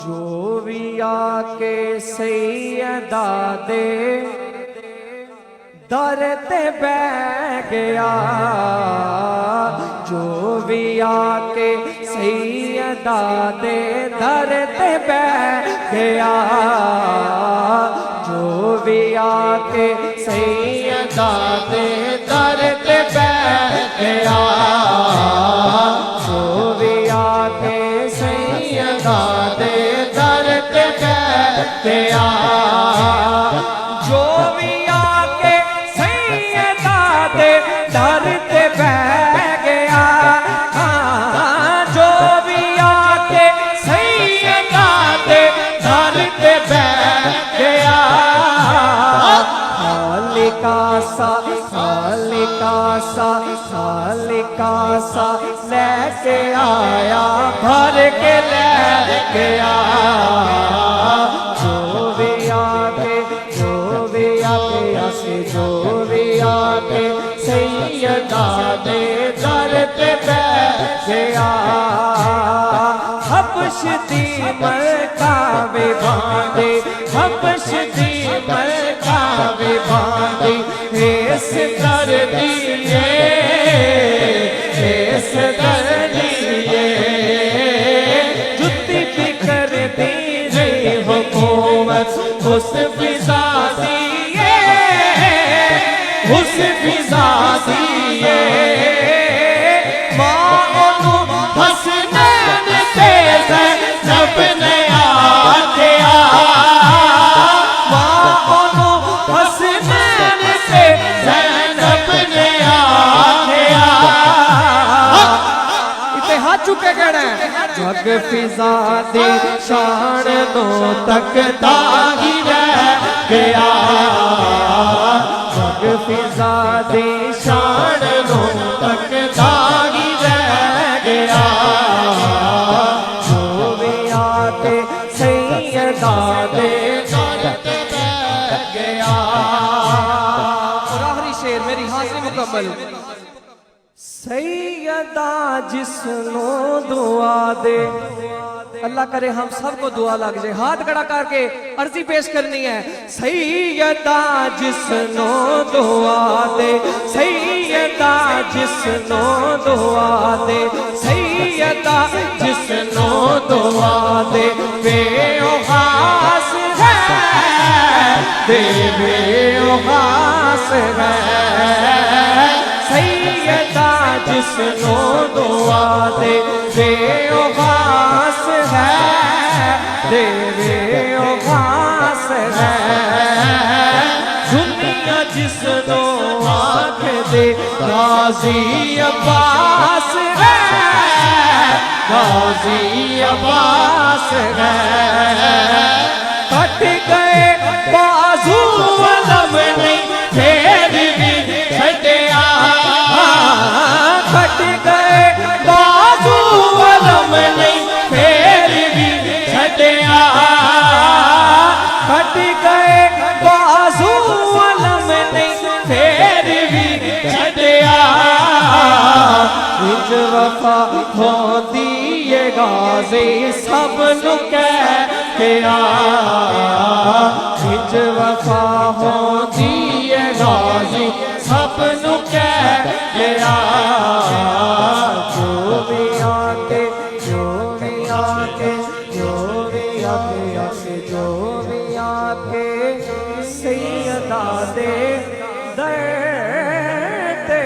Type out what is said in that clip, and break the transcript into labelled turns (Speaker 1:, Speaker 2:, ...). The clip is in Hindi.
Speaker 1: जो भी आके सैयदा दे दर ते बह गया, जो भी आके सैयदा दे दर ते बह गया, जो भी आके सैयदा दे दर ते बह गया, जो भी आके सैयदा दे दर ते बह गया, जो भी आके सैयदा दे दर ते बह गया, जो भी आके सैयदा दे दर ते बह गया, खालिका सा लेके आया भर के ले गया, जो भी आके आसे जो भी आके सैयदा दे दर पे बैठ गया, हबश दी मरकावे बांधे, हबश दी मरकावे बांधे, इस दर दिए, इस दर दिए, जुत्ती भी कर दी रही हुकूमत, उस फिजा दिए, उस फिजा दिए, माओनू हसनैन ते ज़ैनब ने आखिया, माओनू हसनैन ते ज़ैनब ने आखिया, इते हाथ चुके कहना जग फिजा दी शान नो तकदा ही रह गया, जग फिजा दी शान नो तकदा ही रह गया, जो भी आके सैयदा दे दर ते बह गया। और आखिरी शेर मेरी हाजिरी मुकम्मल। सैयदा जिसनो दुआ दे, अल्लाह करे हम सबको दुआ लग जाए, हाथ खड़ा करके अर्जी पेश करनी है। सैयदा जिसनो दुआ दे, सैयदा जिसनो दुआ दे, सैयदा जिसनो दुआ दे, बेओहास है, बेओहास है, सैयदा जिसनो दुआ दे, बेओहास है, बेओहास है, दुनिया जिसनो आँख दे, गाजी अब्बास है, गाजी अब्बास है, कट गए बाजू अलम नहीं फिर भी छड़िया, कट गए बाजू अलम नहीं फिर भी छड़िया, कट गए बाजू अलम नहीं फिर भी छड़िया, इंज वफा होंदी ये गाज़ी सब नू कह के आ, इंज वफा होंदी ये गाज़ी सब नू कह के आ, जो भी आके जो भी आके जो भी आके आके जो भी आके सैयदा दे दर ते